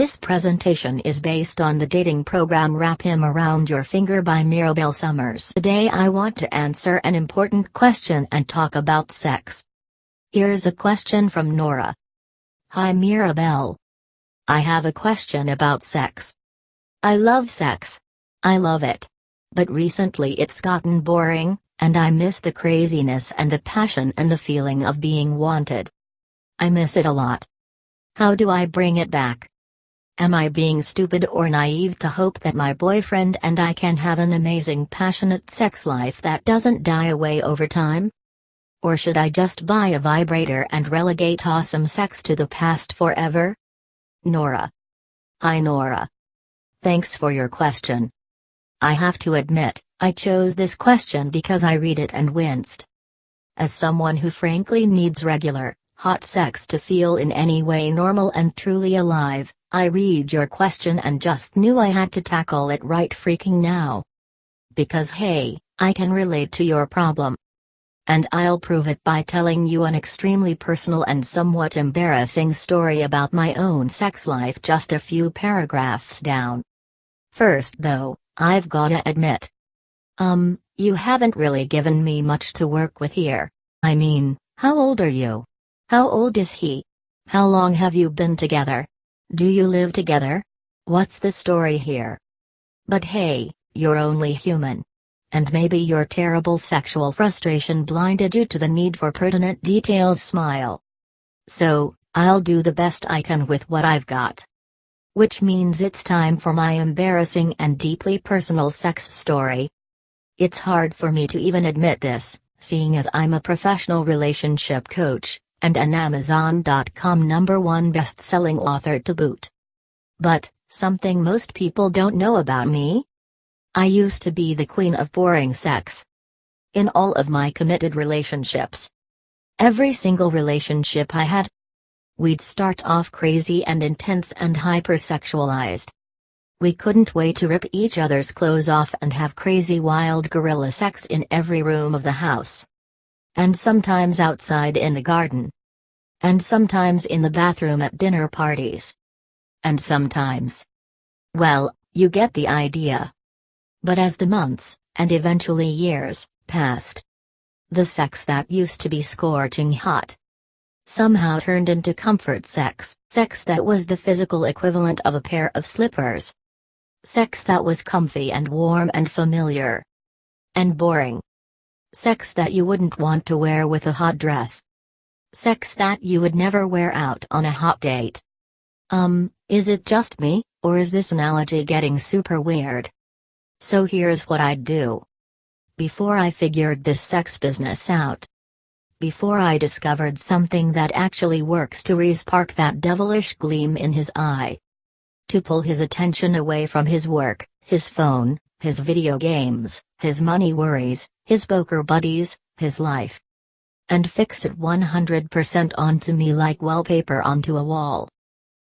This presentation is based on the dating program Wrap Him Around Your Finger by Mirabelle Summers. Today I want to answer an important question and talk about sex. Here's a question from Nora. Hi Mirabelle. I have a question about sex. I love sex. I love it. But recently it's gotten boring, and I miss the craziness and the passion and the feeling of being wanted. I miss it a lot. How do I bring it back? Am I being stupid or naive to hope that my boyfriend and I can have an amazing passionate sex life that doesn't die away over time? Or should I just buy a vibrator and relegate awesome sex to the past forever? Nora. Hi Nora. Thanks for your question. I have to admit, I chose this question because I read it and winced. As someone who frankly needs regular, hot sex to feel in any way normal and truly alive, I read your question and just knew I had to tackle it right freaking now. Because hey, I can relate to your problem. And I'll prove it by telling you an extremely personal and somewhat embarrassing story about my own sex life just a few paragraphs down. First though, I've gotta admit. You haven't really given me much to work with here. I mean, how old are you? How old is he? How long have you been together? Do you live together? What's the story here? But hey, you're only human. And maybe your terrible sexual frustration blinded you to the need for pertinent details. Smile. So, I'll do the best I can with what I've got. Which means it's time for my embarrassing and deeply personal sex story. It's hard for me to even admit this, seeing as I'm a professional relationship coach, and an Amazon.com #1 best-selling author to boot. But, something most people don't know about me? I used to be the queen of boring sex. In all of my committed relationships. Every single relationship I had. We'd start off crazy and intense and hypersexualized. We couldn't wait to rip each other's clothes off and have crazy wild gorilla sex in every room of the house. And sometimes outside in the garden. And sometimes in the bathroom at dinner parties. And sometimes. Well, you get the idea. But as the months, and eventually years, passed, the sex that used to be scorching hot somehow turned into comfort sex. Sex that was the physical equivalent of a pair of slippers. Sex that was comfy and warm and familiar. And boring. Sex that you wouldn't want to wear with a hot dress. Sex that you would never wear out on a hot date. Is it just me, or is this analogy getting super weird? So here's what I'd do. Before I figured this sex business out. Before I discovered something that actually works to re-spark that devilish gleam in his eye. To pull his attention away from his work, his phone, his video games, his money worries, his poker buddies, his life. And fix it 100% onto me like wallpaper onto a wall.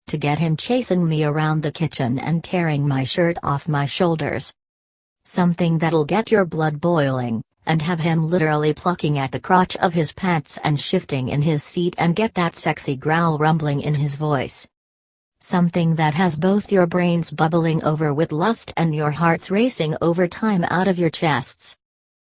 To get him chasing me around the kitchen and tearing my shirt off my shoulders. Something that'll get your blood boiling, and have him literally plucking at the crotch of his pants and shifting in his seat and get that sexy growl rumbling in his voice. Something that has both your brains bubbling over with lust and your hearts racing over time out of your chests.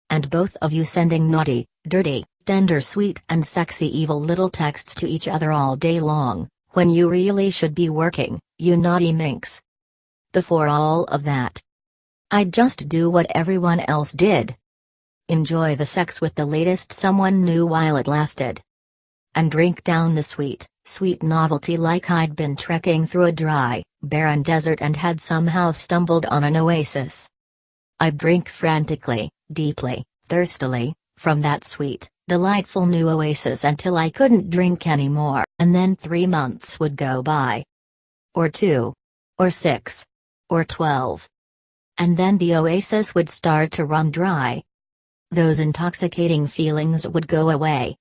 And both of you sending naughty, dirty, tender, sweet and sexy evil little texts to each other all day long, when you really should be working, you naughty minx. Before all of that, I'd just do what everyone else did. Enjoy the sex with the latest someone new while it lasted. And drink down the sweet, sweet novelty like I'd been trekking through a dry, barren desert and had somehow stumbled on an oasis. I'd drink frantically, deeply, thirstily, from that sweet, delightful new oasis until I couldn't drink anymore, and then 3 months would go by. Or 2. Or 6. Or 12. And then the oasis would start to run dry. Those intoxicating feelings would go away.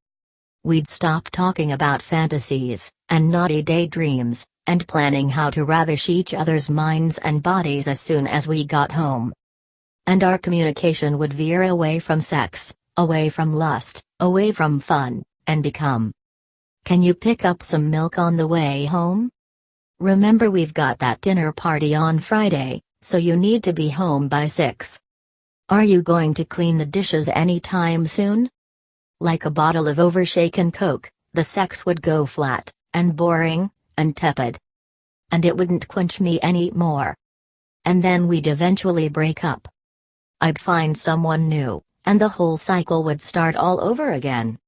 We'd stop talking about fantasies, and naughty daydreams, and planning how to ravish each other's minds and bodies as soon as we got home. And our communication would veer away from sex, away from lust, away from fun, and become. Can you pick up some milk on the way home? Remember, we've got that dinner party on Friday, so you need to be home by 6. Are you going to clean the dishes anytime soon? Like a bottle of overshaken Coke, the sex would go flat, and boring, and tepid. And it wouldn't quench me any more. And then we'd eventually break up. I'd find someone new, and the whole cycle would start all over again.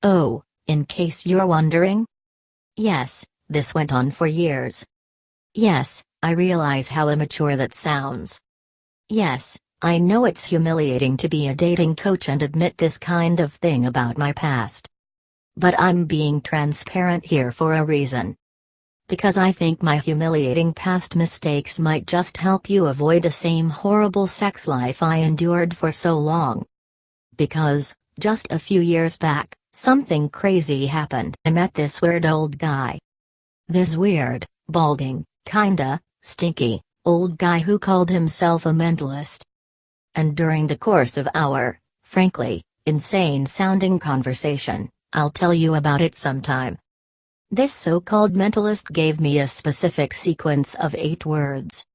Oh, in case you're wondering? Yes, this went on for years. Yes, I realize how immature that sounds. Yes, I know it's humiliating to be a dating coach and admit this kind of thing about my past. But I'm being transparent here for a reason. Because I think my humiliating past mistakes might just help you avoid the same horrible sex life I endured for so long. Because, just a few years back, something crazy happened. I met this weird old guy. This weird, balding, kinda, stinky, old guy who called himself a mentalist. And during the course of our, frankly, insane-sounding conversation, I'll tell you about it sometime. This so-called mentalist gave me a specific sequence of 8 words.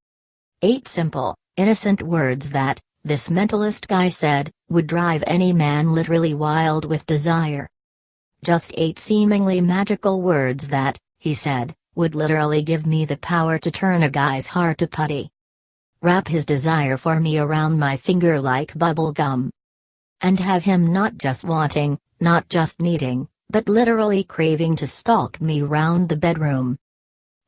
8 simple, innocent words that, this mentalist guy said, would drive any man literally wild with desire. Just 8 seemingly magical words that, he said, would literally give me the power to turn a guy's heart to putty. Wrap his desire for me around my finger like bubble gum. And have him not just wanting, not just needing, but literally craving to stalk me round the bedroom.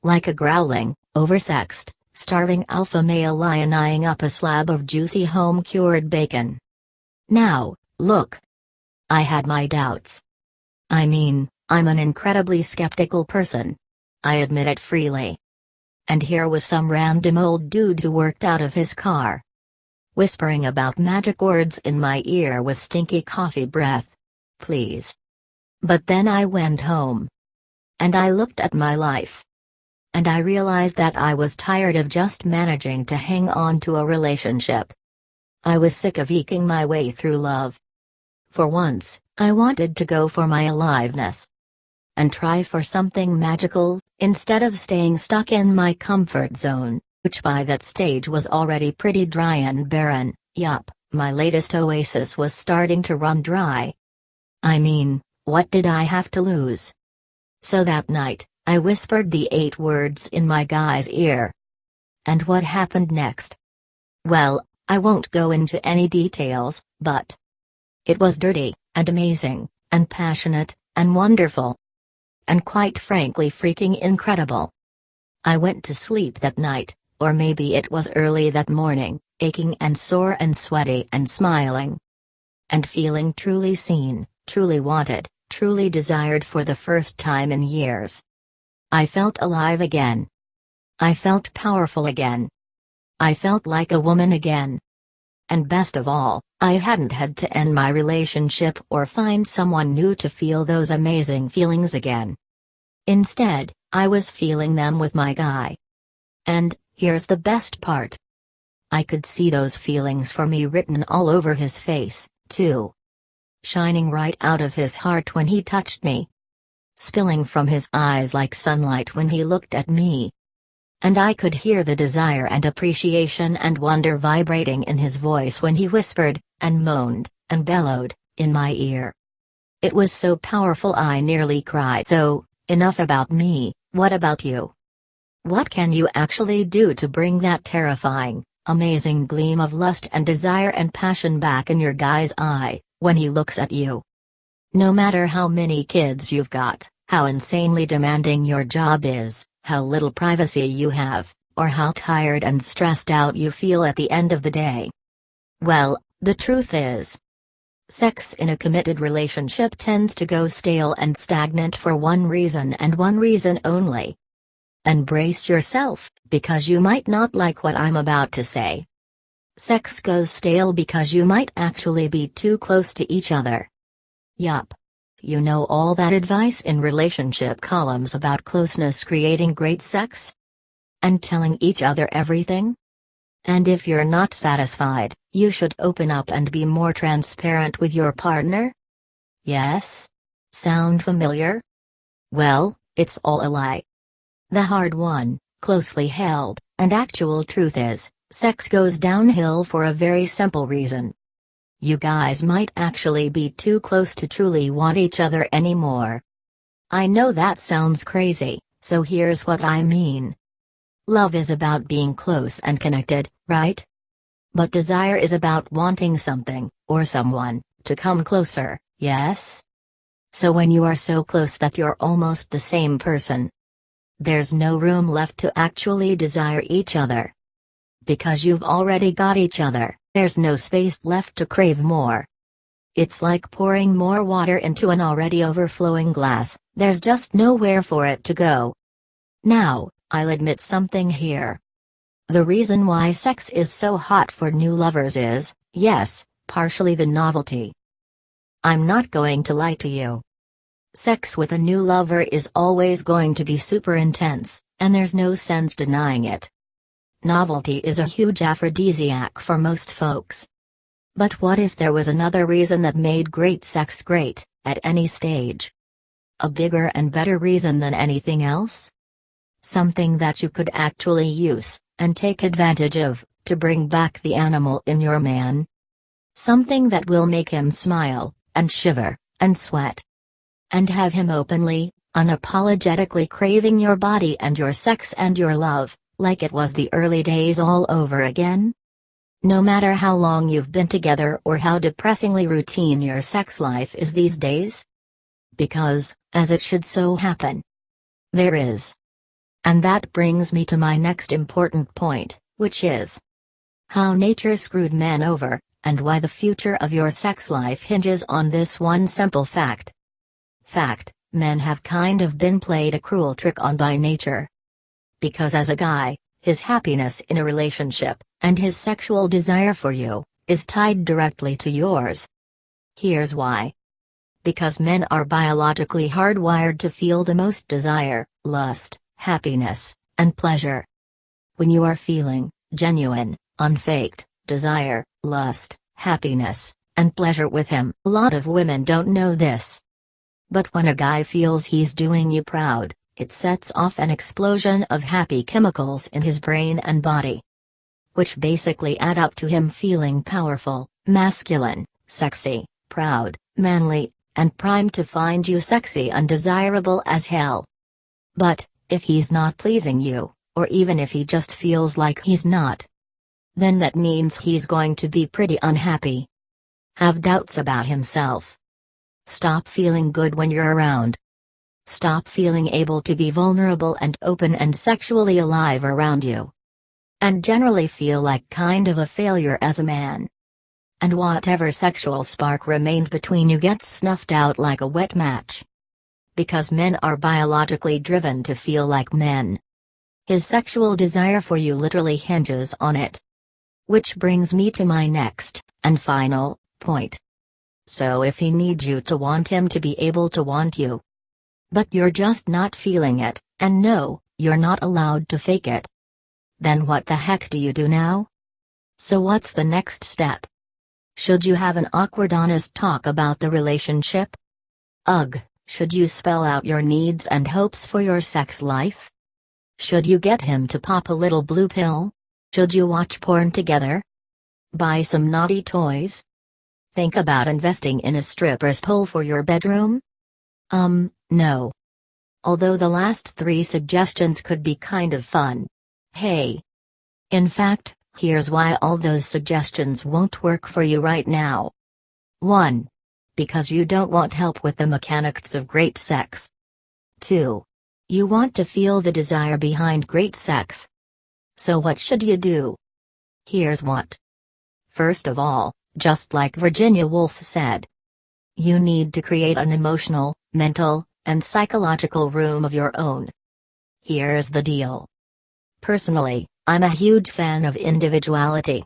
Like a growling, oversexed, starving alpha male lion eyeing up a slab of juicy home-cured bacon. Now, look. I had my doubts. I mean, I'm an incredibly skeptical person. I admit it freely. And here was some random old dude who worked out of his car, whispering about magic words in my ear with stinky coffee breath. Please. But then I went home. And I looked at my life. And I realized that I was tired of just managing to hang on to a relationship. I was sick of eking my way through love. For once, I wanted to go for my aliveness. And try for something magical, instead of staying stuck in my comfort zone, which by that stage was already pretty dry and barren. Yup, my latest oasis was starting to run dry. I mean, what did I have to lose? So that night, I whispered the 8 words in my guy's ear. And what happened next? Well, I won't go into any details, but it was dirty, and amazing, and passionate, and wonderful. And quite frankly freaking incredible. I went to sleep that night, or maybe it was early that morning, aching and sore and sweaty and smiling. And feeling truly seen, truly wanted, truly desired for the first time in years. I felt alive again. I felt powerful again. I felt like a woman again. And best of all, I hadn't had to end my relationship or find someone new to feel those amazing feelings again. Instead, I was feeling them with my guy. And, here's the best part. I could see those feelings for me written all over his face, too. Shining right out of his heart when he touched me. Spilling from his eyes like sunlight when he looked at me. And I could hear the desire and appreciation and wonder vibrating in his voice when he whispered, and moaned, and bellowed, in my ear. It was so powerful I nearly cried. So, enough about me, what about you? What can you actually do to bring that terrifying, amazing gleam of lust and desire and passion back in your guy's eye, when he looks at you? No matter how many kids you've got, how insanely demanding your job is, how little privacy you have, or how tired and stressed out you feel at the end of the day. Well, the truth is, sex in a committed relationship tends to go stale and stagnant for one reason and one reason only. And brace yourself, because you might not like what I'm about to say. Sex goes stale because you might actually be too close to each other. Yup. You know all that advice in relationship columns about closeness creating great sex? And telling each other everything? And if you're not satisfied, you should open up and be more transparent with your partner? Yes? Sound familiar? Well, it's all a lie. The hard one, closely held, and actual truth is, sex goes downhill for a very simple reason. You guys might actually be too close to truly want each other anymore. I know that sounds crazy, so here's what I mean. Love is about being close and connected, right? But desire is about wanting something, or someone, to come closer, yes? So when you are so close that you're almost the same person, there's no room left to actually desire each other. Because you've already got each other, there's no space left to crave more. It's like pouring more water into an already overflowing glass, there's just nowhere for it to go. Now, I'll admit something here. The reason why sex is so hot for new lovers is, yes, partially the novelty. I'm not going to lie to you. Sex with a new lover is always going to be super intense, and there's no sense denying it. Novelty is a huge aphrodisiac for most folks. But what if there was another reason that made great sex great, at any stage? A bigger and better reason than anything else? Something that you could actually use, and take advantage of, to bring back the animal in your man? Something that will make him smile, and shiver, and sweat. And have him openly, unapologetically craving your body and your sex and your love, like it was the early days all over again? No matter how long you've been together or how depressingly routine your sex life is these days? Because, as it should so happen, there is. And that brings me to my next important point, which is how nature screwed men over, and why the future of your sex life hinges on this one simple fact. Men have kind of been played a cruel trick on by nature. Because as a guy, his happiness in a relationship, and his sexual desire for you, is tied directly to yours. Here's why. Because men are biologically hardwired to feel the most desire, lust, happiness, and pleasure. When you are feeling genuine, unfaked desire, lust, happiness, and pleasure with him, a lot of women don't know this. But when a guy feels he's doing you proud, it sets off an explosion of happy chemicals in his brain and body, which basically add up to him feeling powerful, masculine, sexy, proud, manly, and primed to find you sexy and desirable as hell. But, if he's not pleasing you, or even if he just feels like he's not, then that means he's going to be pretty unhappy. Have doubts about himself. Stop feeling good when you're around. Stop feeling able to be vulnerable and open and sexually alive around you. And generally feel like kind of a failure as a man. And whatever sexual spark remained between you gets snuffed out like a wet match. Because men are biologically driven to feel like men. His sexual desire for you literally hinges on it. Which brings me to my next, and final, point. So if he needs you to want him to be able to want you, but you're just not feeling it, and no, you're not allowed to fake it, then what the heck do you do now? So what's the next step? Should you have an awkward honest talk about the relationship? Ugh, should you spell out your needs and hopes for your sex life? Should you get him to pop a little blue pill? Should you watch porn together? Buy some naughty toys? Think about investing in a stripper's pole for your bedroom? No. Although the last 3 suggestions could be kind of fun. Hey. In fact, here's why all those suggestions won't work for you right now. 1. Because you don't want help with the mechanics of great sex. 2. You want to feel the desire behind great sex. So what should you do? Here's what. First of all, just like Virginia Woolf said, you need to create an emotional, mental, and psychological room of your own. Here's the deal. Personally, I'm a huge fan of individuality.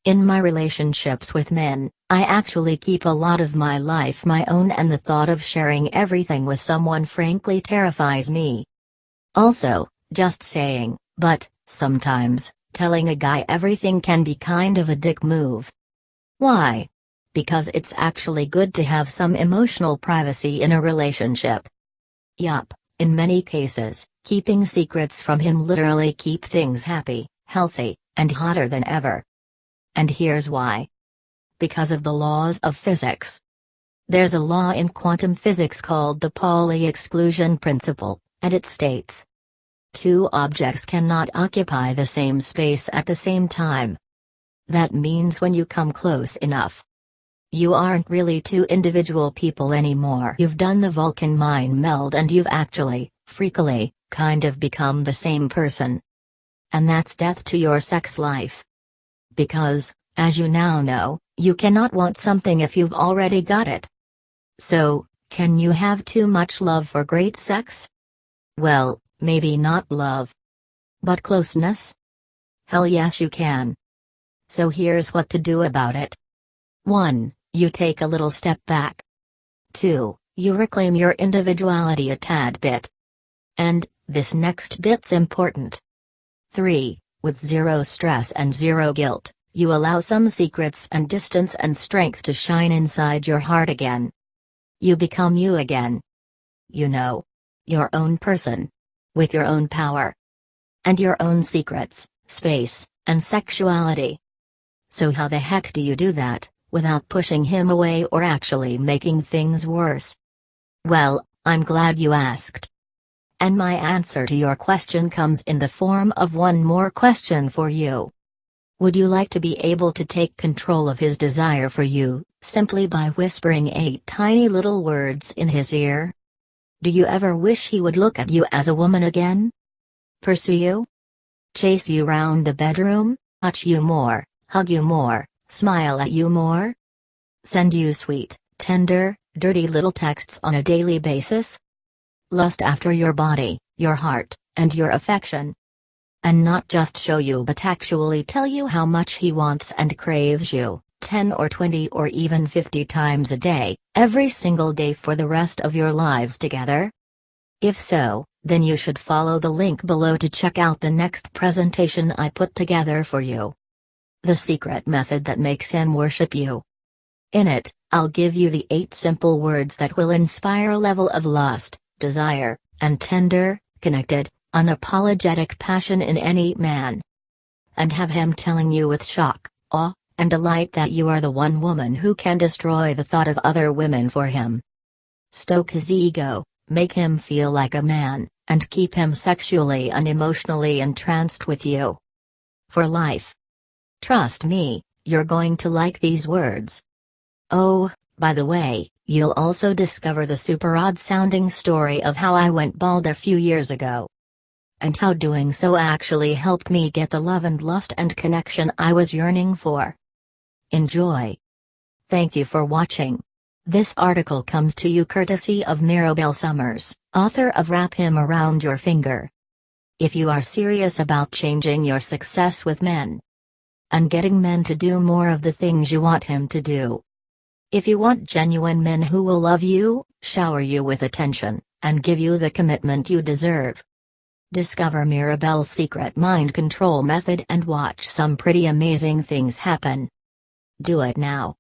In my relationships with men, I actually keep a lot of my life my own, and the thought of sharing everything with someone frankly terrifies me. Also, just saying, but, sometimes, telling a guy everything can be kind of a dick move. Why? Because it's actually good to have some emotional privacy in a relationship. Yup, In many cases, keeping secrets from him literally keep things happy, healthy, and hotter than ever. And here's why. Because of the laws of physics. There's a law in quantum physics called the Pauli exclusion principle, and it states, two objects cannot occupy the same space at the same time. That means when you come close enough, you aren't really two individual people anymore. You've done the Vulcan mind meld and you've actually, freakily, kind of become the same person. And that's death to your sex life. Because, as you now know, you cannot want something if you've already got it. So, can you have too much love for great sex? Well, maybe not love. But closeness? Hell yes you can. So here's what to do about it. 1. You take a little step back. 2. You reclaim your individuality a tad bit. And, this next bit's important. 3. With zero stress and zero guilt, you allow some secrets and distance and strength to shine inside your heart again. You become you again. You know. Your own person. With your own power. And your own secrets, space, and sexuality. So how the heck do you do that, without pushing him away or actually making things worse? Well, I'm glad you asked. And my answer to your question comes in the form of one more question for you. Would you like to be able to take control of his desire for you, simply by whispering 8 tiny little words in his ear? Do you ever wish he would look at you as a woman again? Pursue you? Chase you round the bedroom, touch you more, hug you more, smile at you more? Send you sweet, tender, dirty little texts on a daily basis? Lust after your body, your heart, and your affection. And not just show you but actually tell you how much he wants and craves you, 10 or 20 or even 50 times a day, every single day for the rest of your lives together? If so, then you should follow the link below to check out the next presentation I put together for you. The secret method that makes him worship you. In it, I'll give you the 8 simple words that will inspire a level of lust, desire, and tender, connected, unapologetic passion in any man. And have him telling you with shock, awe, and delight that you are the one woman who can destroy the thought of other women for him. Stoke his ego, make him feel like a man, and keep him sexually and emotionally entranced with you. For life. Trust me, you're going to like these words. Oh, by the way, you'll also discover the super odd-sounding story of how I went bald a few years ago. And how doing so actually helped me get the love and lust and connection I was yearning for. Enjoy. Thank you for watching. This article comes to you courtesy of Mirabelle Summers, author of Wrap Him Around Your Finger. If you are serious about changing your success with men, and getting men to do more of the things you want him to do. If you want genuine men who will love you, shower you with attention, and give you the commitment you deserve. Discover Mirabelle's secret mind control method and watch some pretty amazing things happen. Do it now.